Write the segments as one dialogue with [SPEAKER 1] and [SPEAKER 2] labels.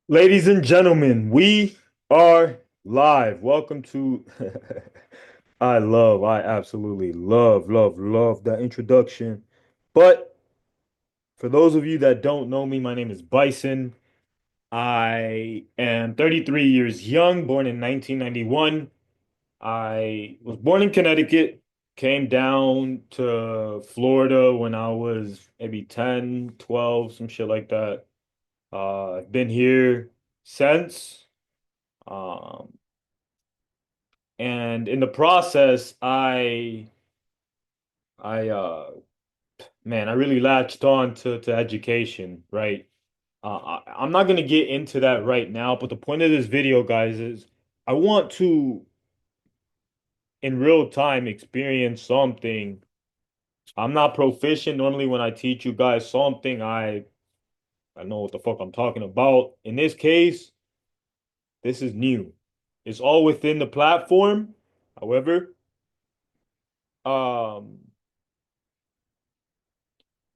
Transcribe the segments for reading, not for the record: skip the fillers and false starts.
[SPEAKER 1] Ladies and gentlemen, we are live. Welcome to I absolutely love that introduction. But for those of you that don't know me, my name is Bison. I am 33 years young, born in 1991. I was born in Connecticut, came down to Florida when I was maybe 10, 12, some shit like that. I've been here since. Um, And in the process, I man, I really latched on to education, right? I'm not gonna get into that right now, but the point of this video, guys, is I want to in real time experience something. I'm not proficient. Normally, when I teach you guys something, I know what the fuck I'm talking about. In this case, this is new. It's all within the platform. However, um.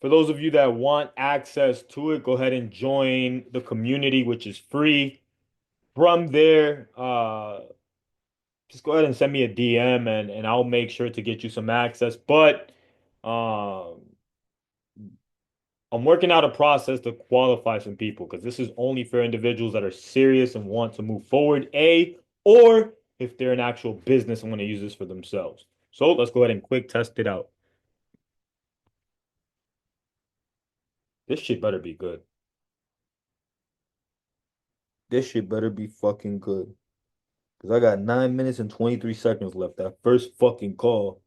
[SPEAKER 1] For those of you that want access to it, go ahead and join the community, which is free. From there, just go ahead and send me a DM and I'll make sure to get you some access. But um, I'm working out a process to qualify some people because this is only for individuals that are serious and want to move forward, or if they're an actual business and want to use this for themselves. So let's go ahead and quick test it out. This shit better be good. This shit better be fucking good. Because I got 9 minutes and 23 seconds left. That first fucking call.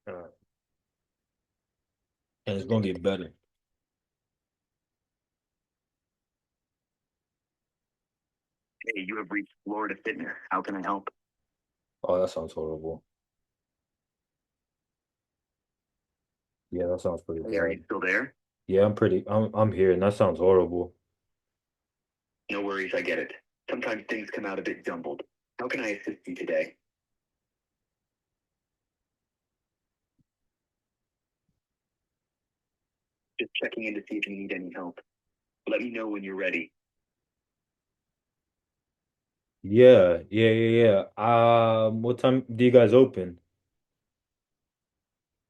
[SPEAKER 1] Uh, and it's gonna get better.
[SPEAKER 2] Hey, you have reached Florida Fitness. How can I help?
[SPEAKER 1] Oh, that sounds horrible. Yeah, that sounds pretty
[SPEAKER 2] Hey, are you
[SPEAKER 1] bad.
[SPEAKER 2] still there?
[SPEAKER 1] Yeah, I'm here and that sounds horrible.
[SPEAKER 2] No worries, I get it. Sometimes things come out a bit jumbled. How can I assist you today? Just checking in to see if you need any help. Let me know when you're ready.
[SPEAKER 1] Yeah. What time do you guys open?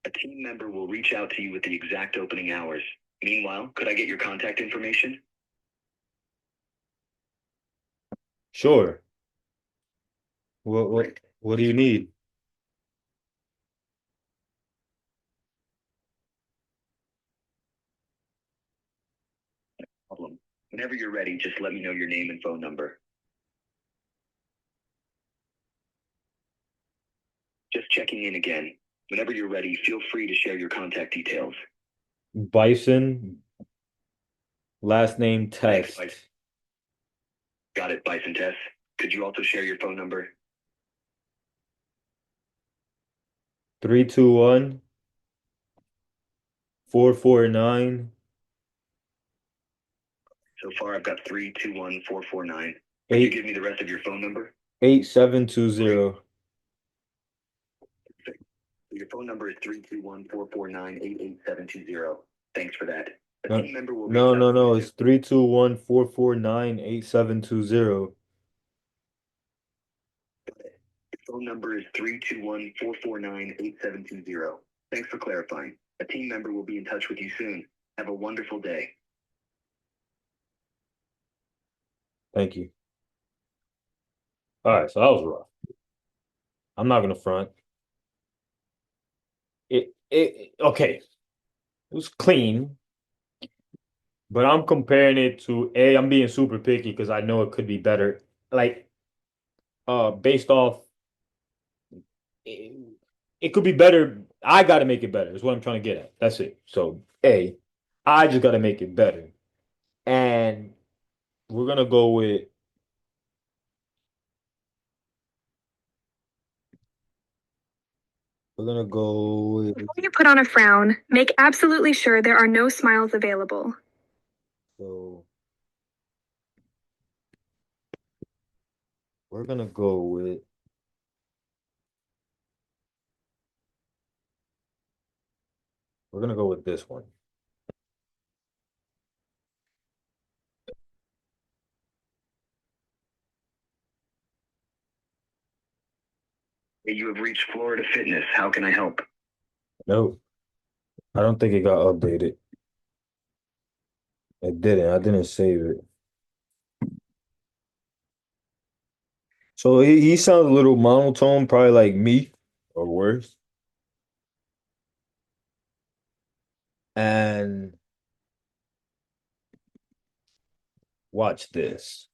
[SPEAKER 2] A team member will reach out to you with the exact opening hours. Meanwhile, could I get your contact information?
[SPEAKER 1] Sure. What what
[SPEAKER 2] Great.
[SPEAKER 1] what do you need?
[SPEAKER 2] Problem. Whenever you're ready, just let me know your name and phone number. Just checking in again. Whenever you're ready, feel free to share your contact details.
[SPEAKER 1] Bison, last name
[SPEAKER 2] Thanks, Bison.
[SPEAKER 1] Test.
[SPEAKER 2] Got it, Bison Tess. Could you also share your phone number?
[SPEAKER 1] 321 449
[SPEAKER 2] So far, I've got 321-449. Could you
[SPEAKER 1] 8
[SPEAKER 2] give me the rest of your phone number?
[SPEAKER 1] 8720.
[SPEAKER 2] Perfect. Your phone number is 321-449-88720. Thanks for that. A
[SPEAKER 1] No,
[SPEAKER 2] team member will reach
[SPEAKER 1] no,
[SPEAKER 2] out
[SPEAKER 1] no,
[SPEAKER 2] to you
[SPEAKER 1] no.
[SPEAKER 2] soon.
[SPEAKER 1] It's 321 449 8720.
[SPEAKER 2] Your phone number is 321-449-8720. Thanks for clarifying. A team member will be in touch with you soon. Have a wonderful day.
[SPEAKER 1] Thank you. All right, so that was rough. I'm not gonna front. It okay. It was clean, but I'm comparing it to I'm being super picky because I know it could be better. Like based off it, it could be better. I gotta make it better, is what I'm trying to get at. That's it. So I just gotta make it better. And we're gonna go with we're gonna go with
[SPEAKER 3] Before you put on a frown, make absolutely sure there are no smiles available.
[SPEAKER 1] so We're gonna go with this one.
[SPEAKER 2] You have reached Florida Fitness. How can I help?
[SPEAKER 1] Nope. I don't think it got updated. It didn't. I didn't save it. So he sounds a little monotone, probably like me or worse. And watch this.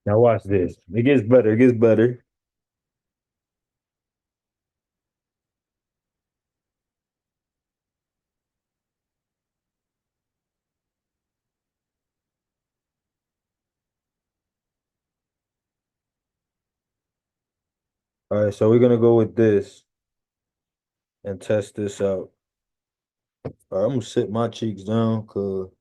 [SPEAKER 1] Now watch this. It gets better. It gets better. All right, so we're gonna go with this and test this out. All right, I'm gonna sit my cheeks down because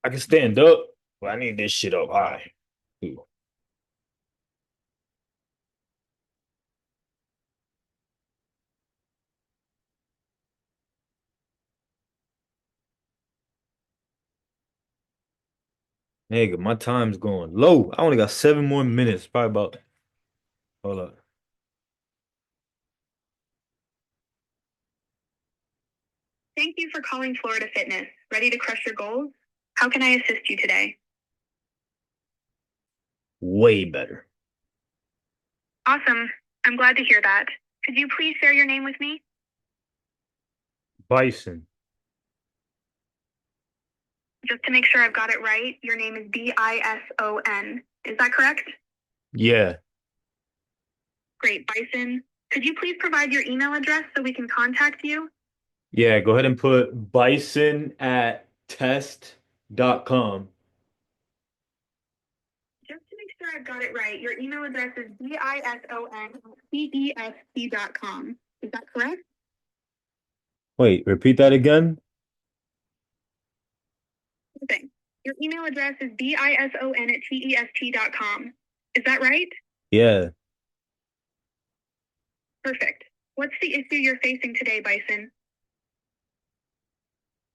[SPEAKER 1] I can stand up, but I need this shit up high. Ooh. Nigga, my time's going low. I only got 7 more minutes. Probably about. Hold up.
[SPEAKER 3] Thank you for calling Florida Fitness. Ready to crush your goals? How can I assist you today?
[SPEAKER 1] Way better.
[SPEAKER 3] Awesome. I'm glad to hear that. Could you please share your name with me?
[SPEAKER 1] Bison.
[SPEAKER 3] Just to make sure I've got it right, your name is Bison. Is that correct?
[SPEAKER 1] Yeah.
[SPEAKER 3] Great, Bison. Could you please provide your email address so we can contact you?
[SPEAKER 1] Yeah, go ahead and put bison@test.com.
[SPEAKER 3] Just to make sure I've got it right, your email address is bison@test.com. Is that correct?
[SPEAKER 1] Wait, repeat that again?
[SPEAKER 3] Okay. Your email address is bison@test.com. Is that right?
[SPEAKER 1] Yeah.
[SPEAKER 3] Perfect. What's the issue you're facing today, Bison?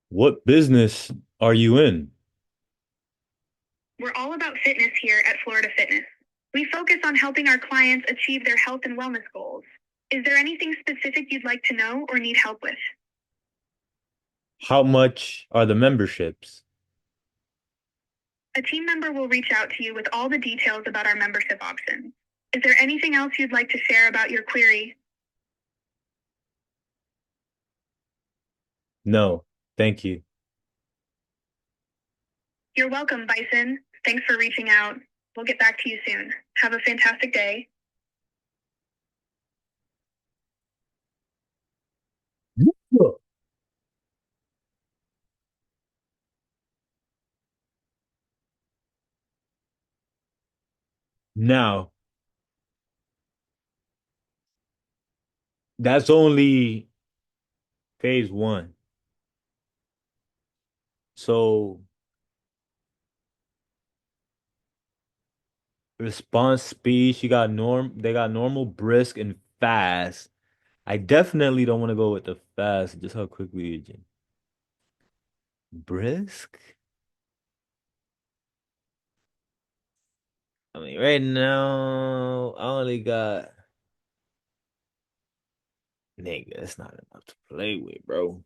[SPEAKER 1] What business are you in?
[SPEAKER 3] We're all about fitness here at Florida Fitness. We focus on helping our clients achieve their health and wellness goals. Is there anything specific you'd like to know or need help with?
[SPEAKER 1] How much are the memberships?
[SPEAKER 3] A team member will reach out to you with all the details about our membership options. Is there anything else you'd like to share about your query?
[SPEAKER 1] No, thank you.
[SPEAKER 3] You're welcome, Bison. Thanks for reaching out. We'll get back to you soon. Have a fantastic day.
[SPEAKER 1] Now, that's only phase one. So response speed, they got normal, brisk, and fast. I definitely don't want to go with the fast, just how quickly you gen- brisk? I mean, right now, I only got nigga, that's not enough to play with, bro.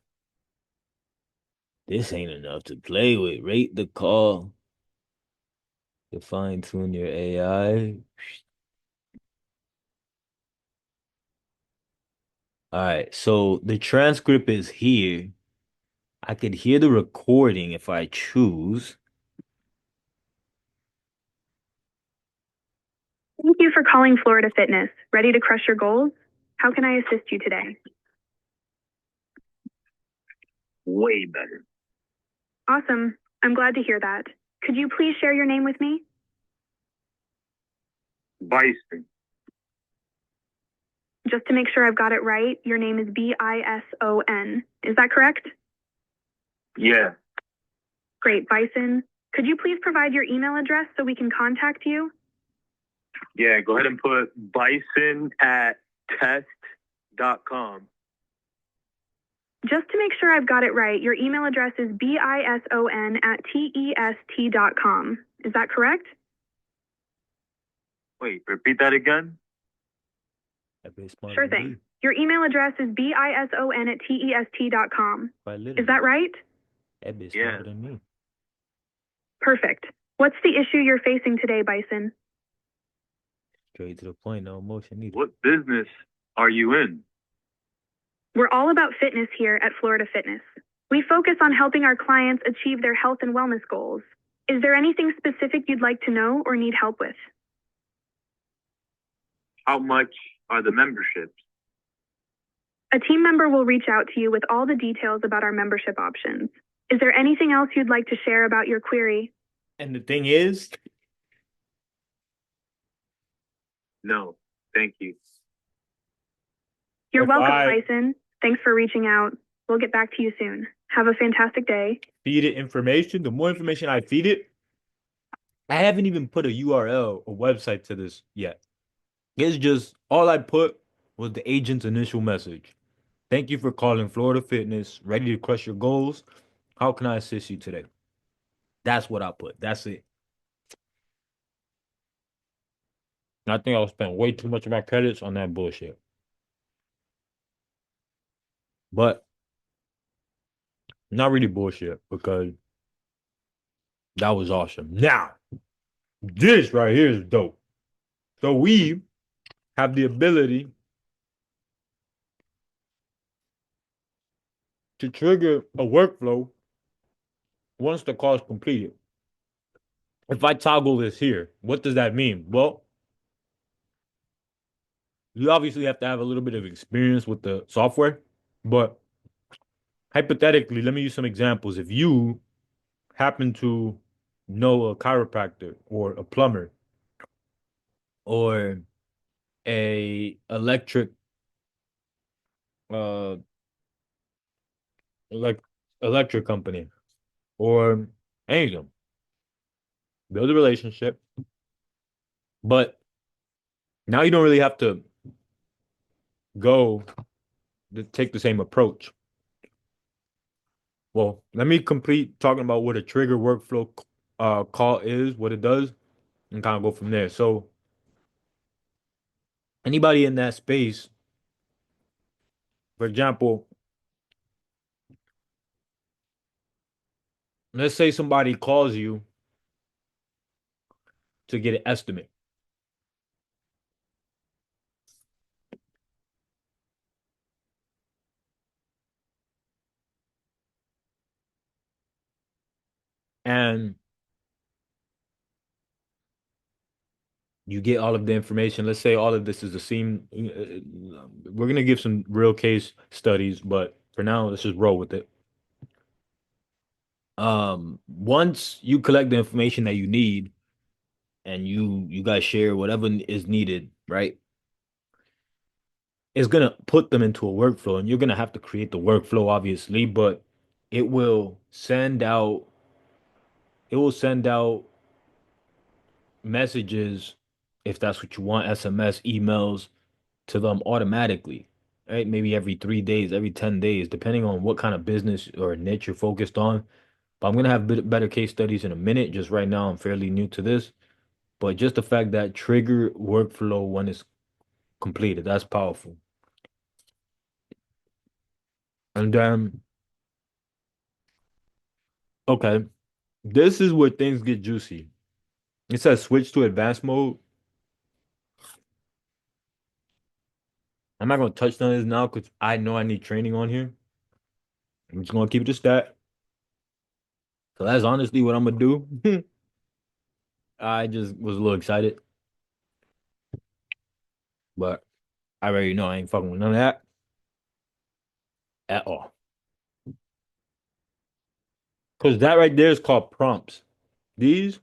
[SPEAKER 1] This ain't enough to play with. Rate the call to fine tune your AI. All right, so the transcript is here. I could hear the recording if I choose.
[SPEAKER 3] Thank you for calling Florida Fitness. Ready to crush your goals? How can I assist you today?
[SPEAKER 2] Way better.
[SPEAKER 3] Awesome. I'm glad to hear that. Could you please share your name with me?
[SPEAKER 2] Bison.
[SPEAKER 3] Just to make sure I've got it right, your name is Bison. Is that correct?
[SPEAKER 2] Yeah.
[SPEAKER 3] Great, Bison. Could you please provide your email address so we can contact you?
[SPEAKER 2] Yeah, go ahead and put bison@test.com.
[SPEAKER 3] Just to make sure I've got it right, your email address is bison@test.com. Is that correct?
[SPEAKER 2] Wait, repeat that again?
[SPEAKER 3] Sure thing. Your email address is bison@test.com. Is that right?
[SPEAKER 2] Yeah.
[SPEAKER 1] Than me.
[SPEAKER 3] Perfect. What's the issue you're facing today, Bison?
[SPEAKER 1] Straight to the point, no emotion needed.
[SPEAKER 2] What business are you in?
[SPEAKER 3] We're all about fitness here at Florida Fitness. We focus on helping our clients achieve their health and wellness goals. Is there anything specific you'd like to know or need help with?
[SPEAKER 2] How much are the memberships?
[SPEAKER 3] A team member will reach out to you with all the details about our membership options. Is there anything else you'd like to share about your query?
[SPEAKER 1] And the thing is,
[SPEAKER 2] No, thank you.
[SPEAKER 3] You're
[SPEAKER 1] if
[SPEAKER 3] welcome,
[SPEAKER 1] I
[SPEAKER 3] Bison. Thanks for reaching out. We'll get back to you soon. Have a fantastic day.
[SPEAKER 1] feed it information, the more information I feed it, I haven't even put a URL, a website to this yet. It's just all I put was the agent's initial message. Thank you for calling Florida Fitness, ready to crush your goals. How can I assist you today? That's what I put. That's it. And I think I'll spend way too much of my credits on that bullshit. But not really bullshit because that was awesome. Now, this right here is dope. So we have the ability to trigger a workflow once the call is completed. If I toggle this here, what does that mean? Well, you obviously have to have a little bit of experience with the software, but hypothetically, let me use some examples. If you happen to know a chiropractor or a plumber or a uh like electric company or any of them, build a relationship, but now you don't really have to go to take the same approach. Well, let me complete talking about what a trigger workflow call is, what it does, and kind of go from there. So anybody in that space, for example, let's say somebody calls you to get an estimate. And you get all of the information. Let's say all of this is the same. We're gonna give some real case studies, but for now, let's just roll with it. Once you collect the information that you need and you guys share whatever is needed, right? It's gonna put them into a workflow, and you're gonna have to create the workflow, obviously, but it will send out it will send out messages if that's what you want, SMS, emails to them automatically, right? Maybe every 3 days, every 10 days, depending on what kind of business or niche you're focused on. But I'm gonna have better case studies in a minute. Just right now, I'm fairly new to this. But just the fact that trigger workflow when it's completed, that's powerful. And then, okay, this is where things get juicy. It says switch to advanced mode. I'm not gonna touch on this now because I know I need training on here. I'm just gonna keep it a stat. So that's honestly what I'm gonna do. I just was a little excited. But I already know I ain't fucking with none of that at all. Because that right there is called prompts. These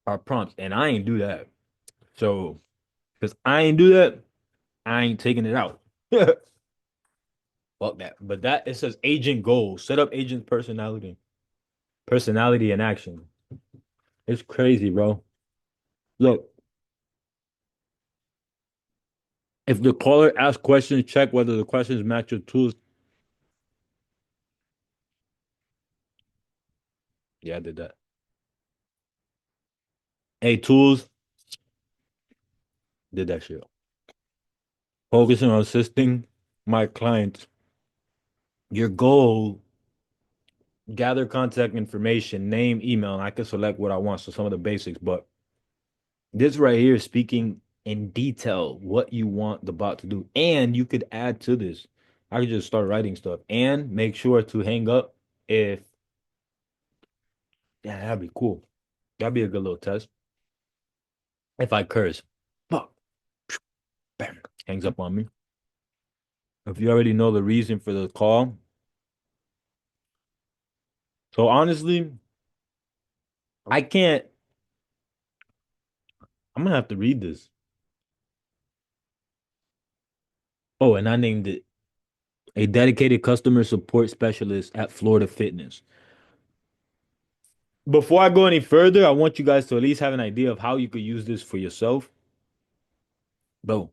[SPEAKER 1] are prompts, and I ain't do that. So, because I ain't do that, I ain't taking it out. Fuck that. But that it says agent goals. Set up agent personality and action. It's crazy, bro. Look, if the caller asks questions, check whether the questions match your tools. Yeah, I did that. Hey, tools, did that shit. Focusing on assisting my clients. Your goal, gather contact information, name, email, and I can select what I want. So some of the basics, but this right here is speaking in detail what you want the bot to do. And you could add to this. I could just start writing stuff and make sure to hang up if yeah, that'd be cool. That'd be a good little test. If I curse, fuck, bam, hangs up on me. If you already know the reason for the call. So honestly, I can't. I'm gonna have to read this. Oh, and I named it a dedicated customer support specialist at Florida Fitness. Before I go any further, I want you guys to at least have an idea of how you could use this for yourself. Bro,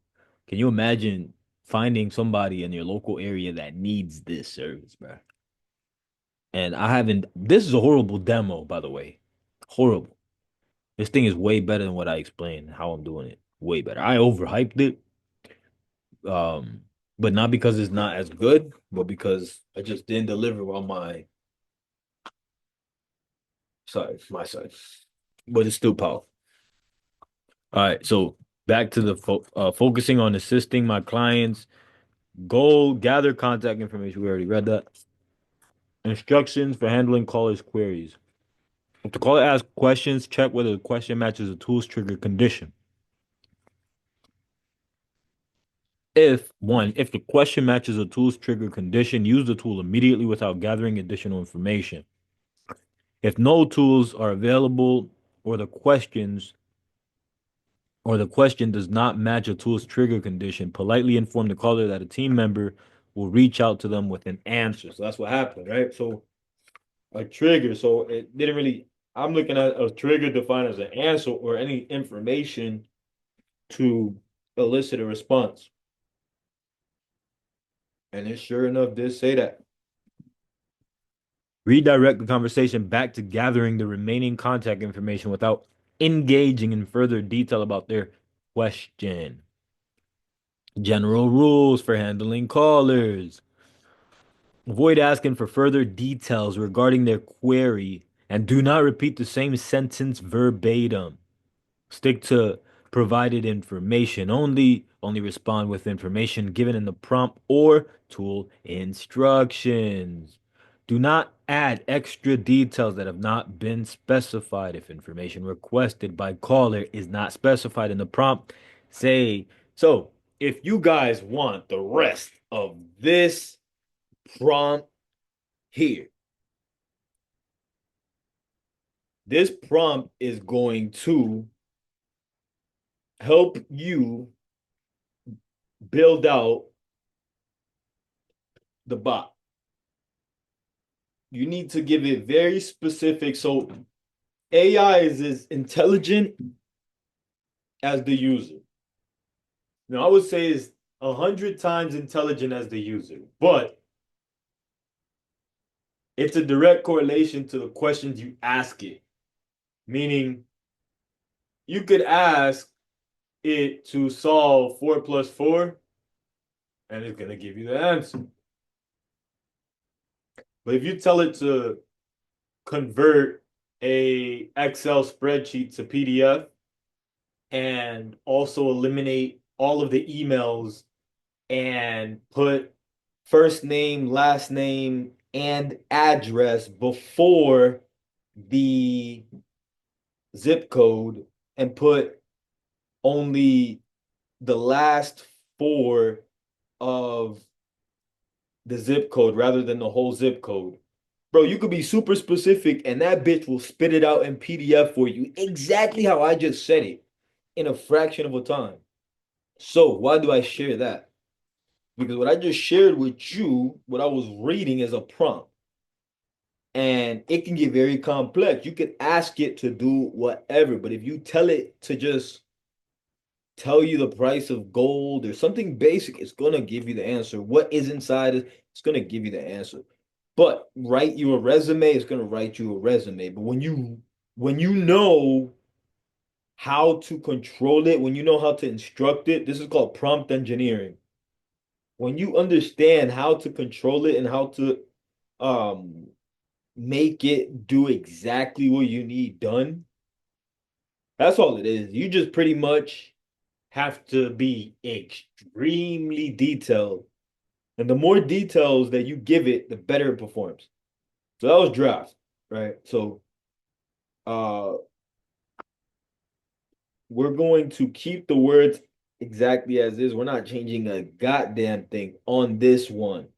[SPEAKER 1] can you imagine finding somebody in your local area that needs this service, bro? And I haven't, this is a horrible demo, by the way. Horrible. This thing is way better than what I explained, how I'm doing it. Way better. I overhyped it. Um, but not because it's not as good, but because I just didn't deliver on my side. But it's still powerful. All right, so back to the focusing on assisting my clients. Goal, gather contact information. We already read that. Instructions for handling callers' queries. If the caller asks questions, check whether the question matches the tool's trigger condition. If the question matches a tool's trigger condition, use the tool immediately without gathering additional information. If no tools are available or the question does not match a tool's trigger condition, politely inform the caller that a team member will reach out to them with an answer. So that's what happened, right? So a trigger. So it didn't really, I'm looking at a trigger defined as an answer or any information to elicit a response. And it sure enough did say that. Redirect the conversation back to gathering the remaining contact information without engaging in further detail about their question. General rules for handling callers. Avoid asking for further details regarding their query and do not repeat the same sentence verbatim. Stick to provided information only. Only respond with information given in the prompt or tool instructions. Do not add extra details that have not been specified. If information requested by caller is not specified in the prompt, say so. If you guys want the rest of this prompt here, this prompt is going to help you build out the bot. You need to give it very specific. So AI is as intelligent as the user. Now, I would say it's 100 times intelligent as the user, but it's a direct correlation to the questions you ask it. Meaning, you could ask it to solve 4 plus 4, and it's going to give you the answer. But if you tell it to convert a Excel spreadsheet to PDF and also eliminate all of the emails and put first name, last name, and address before the zip code and put only the last four of the zip code rather than the whole zip code. Bro, you could be super specific and that bitch will spit it out in PDF for you exactly how I just said it in a fraction of a time. So, why do I share that? Because what I just shared with you, what I was reading is a prompt. And it can get very complex. You could ask it to do whatever, but if you tell it to just tell you the price of gold or something basic, it's gonna give you the answer. What is inside it, it's gonna give you the answer. But write you a resume, it's gonna write you a resume. But when you know how to control it, when you know how to instruct it, this is called prompt engineering. When you understand how to control it and how to um make it do exactly what you need done, that's all it is. You just pretty much have to be extremely detailed. And the more details that you give it, the better it performs. So that was draft, right? So uh we're going to keep the words exactly as is. We're not changing a goddamn thing on this one.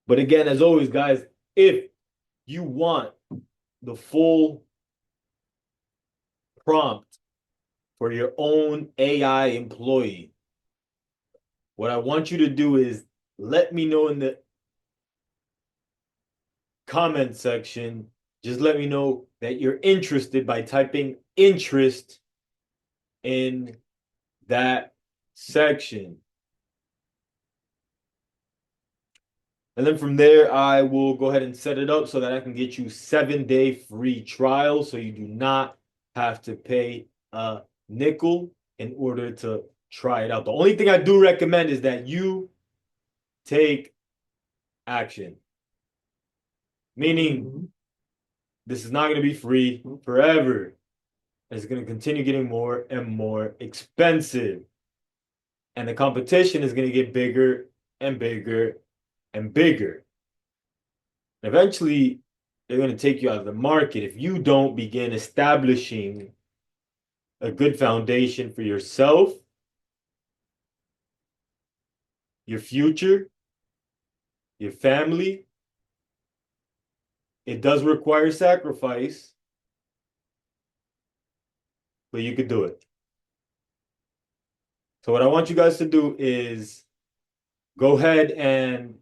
[SPEAKER 1] But again, as always, guys, if you want the full prompt for your own AI employee, what I want you to do is let me know in the comment section. Just let me know that you're interested by typing interest in that section. And then from there, I will go ahead and set it up so that I can get you 7-day free trial. So you do not have to pay a nickel in order to try it out. The only thing I do recommend is that you take action, meaning this is not going to be free forever. It's going to continue getting more and more expensive. And the competition is going to get bigger and bigger and bigger. Eventually, they're going to take you out of the market if you don't begin establishing a good foundation for yourself, your future, your family. It does require sacrifice, but you could do it. So, what I want you guys to do is go ahead and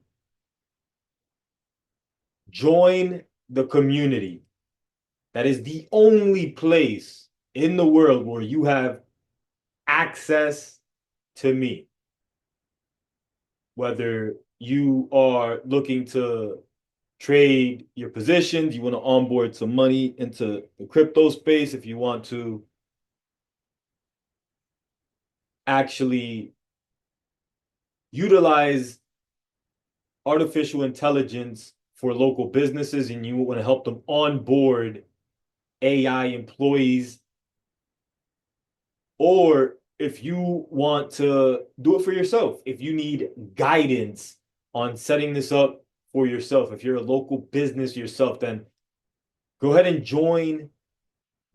[SPEAKER 1] join the community. That is the only place in the world where you have access to me. Whether you are looking to trade your positions, you want to onboard some money into the crypto space, if you want to actually utilize artificial intelligence for local businesses and you want to help them onboard AI employees, or if you want to do it for yourself, if you need guidance on setting this up for yourself, if you're a local business yourself, then go ahead and join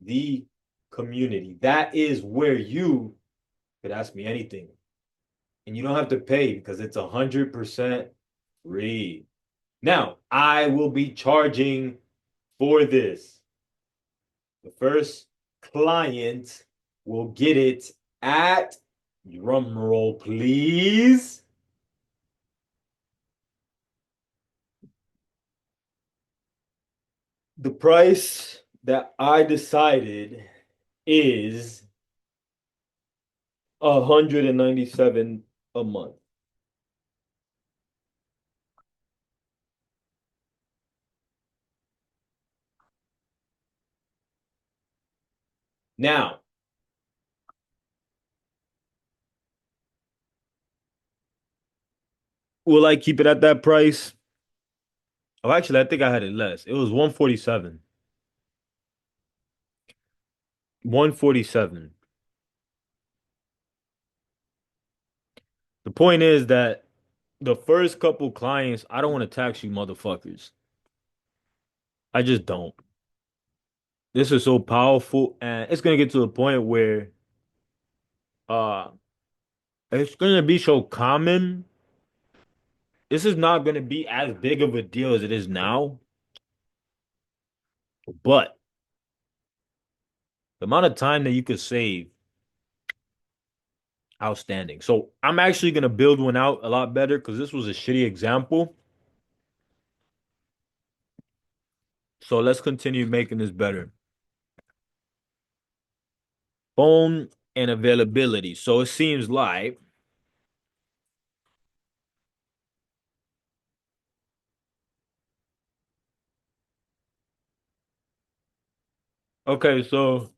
[SPEAKER 1] the community. That is where you could ask me anything. And you don't have to pay because it's 100% free. Now, I will be charging for this. The first client will get it at, drum roll please, the price that I decided is 197 a month. Now, will I keep it at that price? Oh, actually, I think I had it less. It was 147. 147. The point is that the first couple clients, I don't want to tax you motherfuckers. I just don't. This is so powerful and it's gonna get to a point where uh It's gonna be so common. This is not gonna be as big of a deal as it is now, but the amount of time that you could save, outstanding. So I'm actually gonna build one out a lot better because this was a shitty example. So let's continue making this better. Phone and availability. So it seems like, okay, so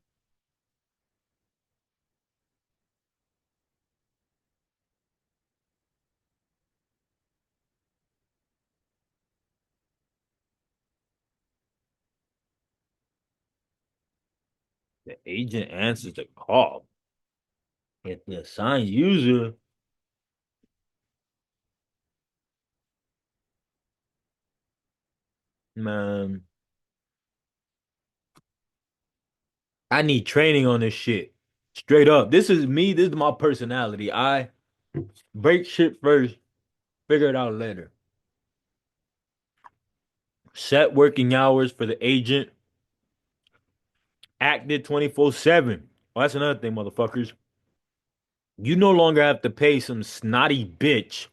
[SPEAKER 1] the agent answers the call. If the assigned user, man, I need training on this shit. Straight up. This is me. This is my personality. I break shit first, figure it out later. Set working hours for the agent. Acted 24/7. Oh, that's another thing, motherfuckers. You no longer have to pay some snotty bitch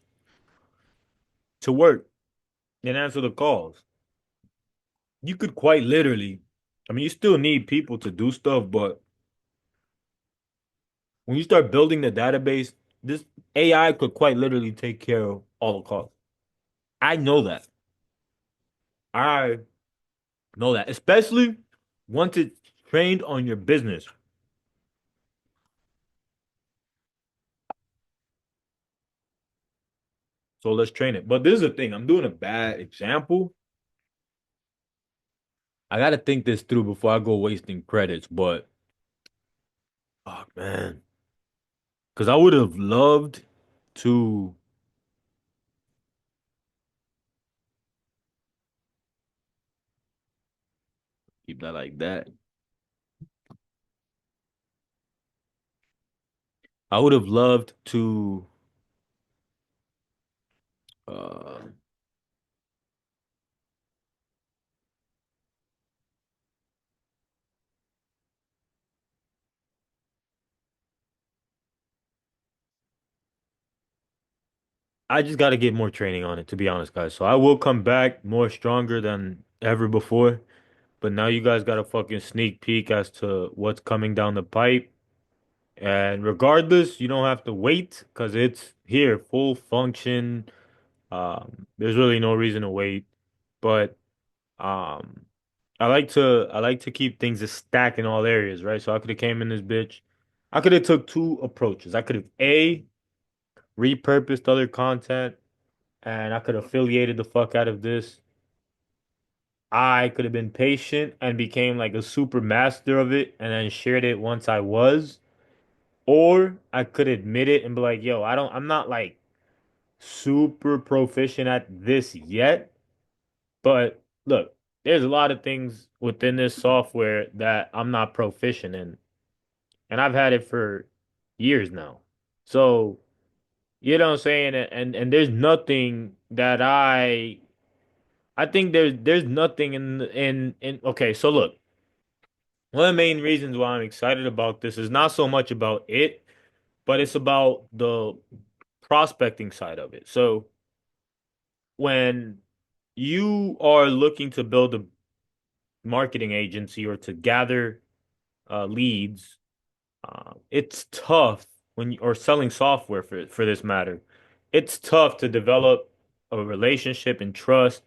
[SPEAKER 1] to work and answer the calls. You could quite literally, I mean, you still need people to do stuff, but when you start building the database, this AI could quite literally take care of all the calls. I know that. I know that, especially once it's trained on your business. So let's train it. But this is the thing, I'm doing a bad example. I got to think this through before I go wasting credits, but fuck, man. Because I would have loved to keep that like that. I would have loved to uh I just got to get more training on it, to be honest, guys. So I will come back more stronger than ever before. But now you guys got a fucking sneak peek as to what's coming down the pipe. And regardless, you don't have to wait because it's here, full function. There's really no reason to wait. But um, I like to keep things a stack in all areas, right? So I could have came in this bitch. I could have took two approaches. I could have A, repurposed other content, and I could have affiliated the fuck out of this. I could have been patient and became like a super master of it and then shared it once I was. Or I could admit it and be like, yo, I'm not like super proficient at this yet. But look, there's a lot of things within this software that I'm not proficient in. And I've had it for years now. So, you know what I'm saying? And there's nothing that I think there's nothing in okay, so look, one of the main reasons why I'm excited about this is not so much about it, but it's about the prospecting side of it. So when you are looking to build a marketing agency or to gather leads, it's tough when you, or selling software for this matter, it's tough to develop a relationship and trust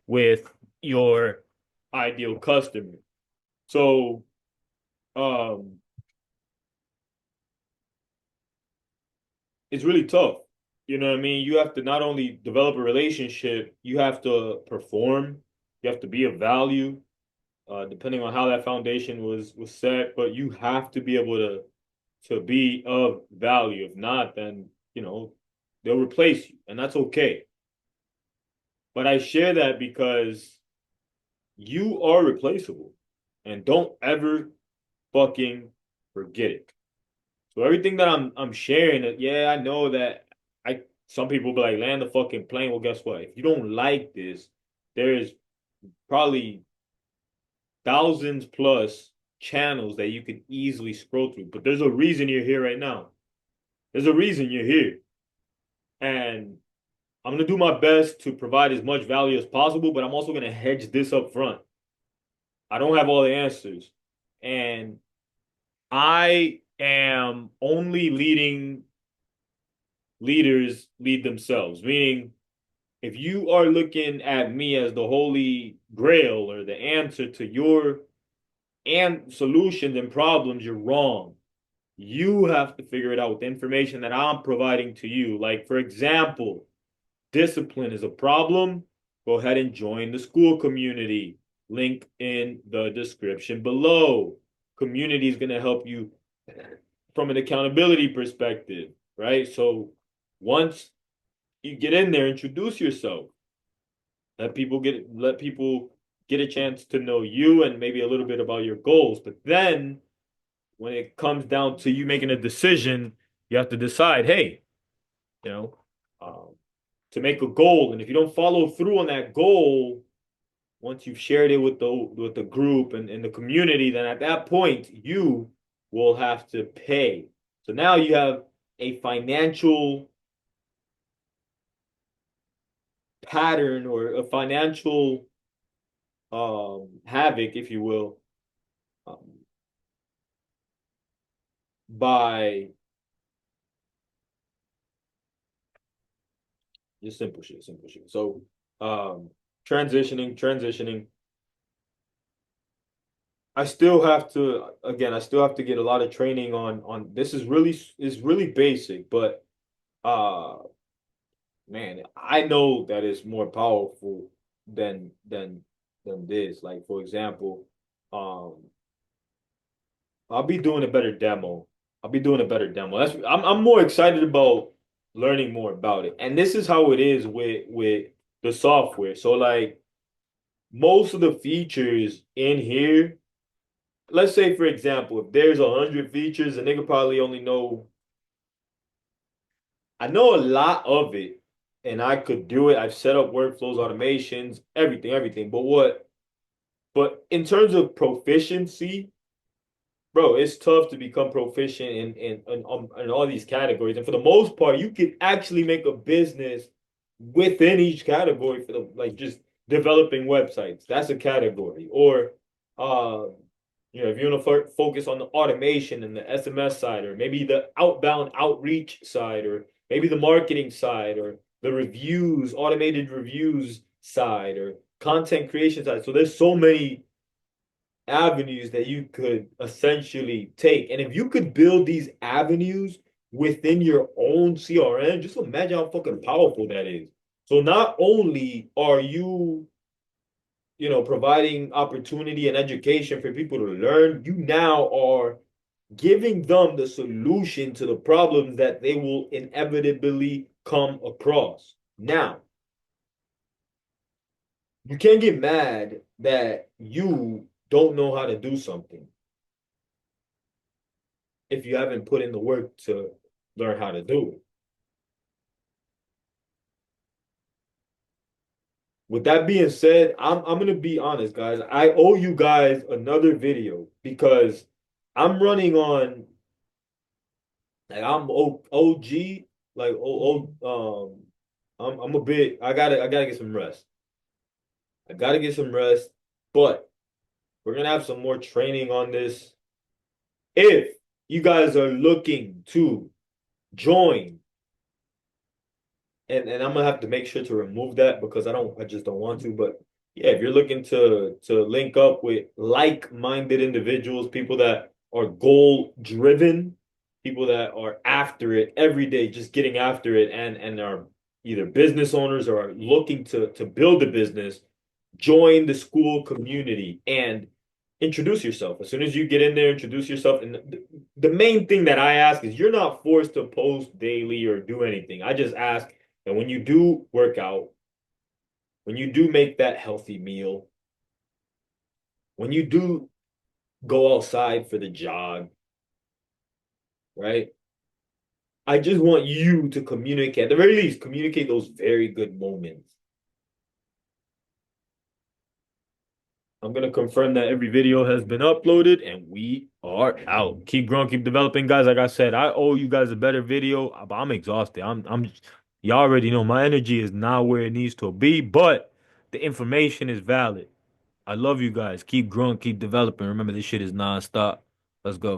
[SPEAKER 1] with your ideal customer. So, um, it's really tough. You know what I mean? You have to not only develop a relationship, you have to perform, you have to be of value, depending on how that foundation was set, but you have to be able to be of value. If not, then they'll replace you, and that's okay. But I share that because you are replaceable, and don't ever fucking forget it. So everything that I'm sharing, yeah, I know that I some people be like, land the fucking plane. Well, guess what? If you don't like this, there's probably thousands plus channels that you can easily scroll through. But there's a reason you're here right now. There's a reason you're here. And I'm gonna do my best to provide as much value as possible, but I'm also gonna hedge this up front. I don't have all the answers. And I am only leading leaders lead themselves, meaning if you are looking at me as the holy grail or the answer to your and solutions and problems, you're wrong. You have to figure it out with the information that I'm providing to you. Like, for example, discipline is a problem. Go ahead and join the school community. Link in the description below. Community is going to help you from an accountability perspective, right? So once you get in there, introduce yourself. Let people get a chance to know you and maybe a little bit about your goals. But then when it comes down to you making a decision, you have to decide, hey, you know, um, to make a goal. And if you don't follow through on that goal, once you've shared it with the group and the community, then at that point you will have to pay. So now you have a financial pattern or a financial havoc, if you will, um, by just simple shit, simple shit. So transitioning. I still have to get a lot of training on this is really basic, but uh man, I know that it's more powerful than this. Like for example, um I'll be doing a better demo. I'll be doing a better demo. I'm more excited about learning more about it. And this is how it is with the software. So like most of the features in here, let's say for example, if there's 100 features, a nigga probably only know I know a lot of it and I could do it. I've set up workflows, automations, everything. But in terms of proficiency, bro, it's tough to become proficient in all these categories. And for the most part, you can actually make a business within each category for the like just developing websites. That's a category. Or uh if you want to focus on the automation and the SMS side, or maybe the outbound outreach side, or maybe the marketing side, or the reviews, automated reviews side, or content creation side. So there's so many avenues that you could essentially take. And if you could build these avenues within your own CRM, just imagine how fucking powerful that is. So not only are you, providing opportunity and education for people to learn, you now are giving them the solution to the problems that they will inevitably come across. Now, you can't get mad that you don't know how to do something if you haven't put in the work to learn how to do it. With that being said, I'm gonna be honest, guys. I owe you guys another video because I'm running on like OG, like I'm a bit I gotta get some rest. I gotta get some rest, but we're gonna have some more training on this. If you guys are looking to join and I'm gonna have to make sure to remove that because I just don't want to. But yeah, if you're looking to link up with like-minded individuals, people that are goal driven, people that are after it every day, just getting after it and are either business owners or are looking to build a business, join the school community and introduce yourself. As soon as you get in there, introduce yourself. And the main thing that I ask is you're not forced to post daily or do anything. I just ask that when you do work out, when you do make that healthy meal, when you do go outside for the jog, right? I just want you to communicate, at the very least, communicate those very good moments. I'm gonna confirm that every video has been uploaded and we are out. Keep growing, keep developing, guys. Like I said, I owe you guys a better video, but I'm exhausted. Y'all already know my energy is not where it needs to be, but the information is valid. I love you guys. Keep growing, keep developing. Remember, this shit is non-stop. Let's go.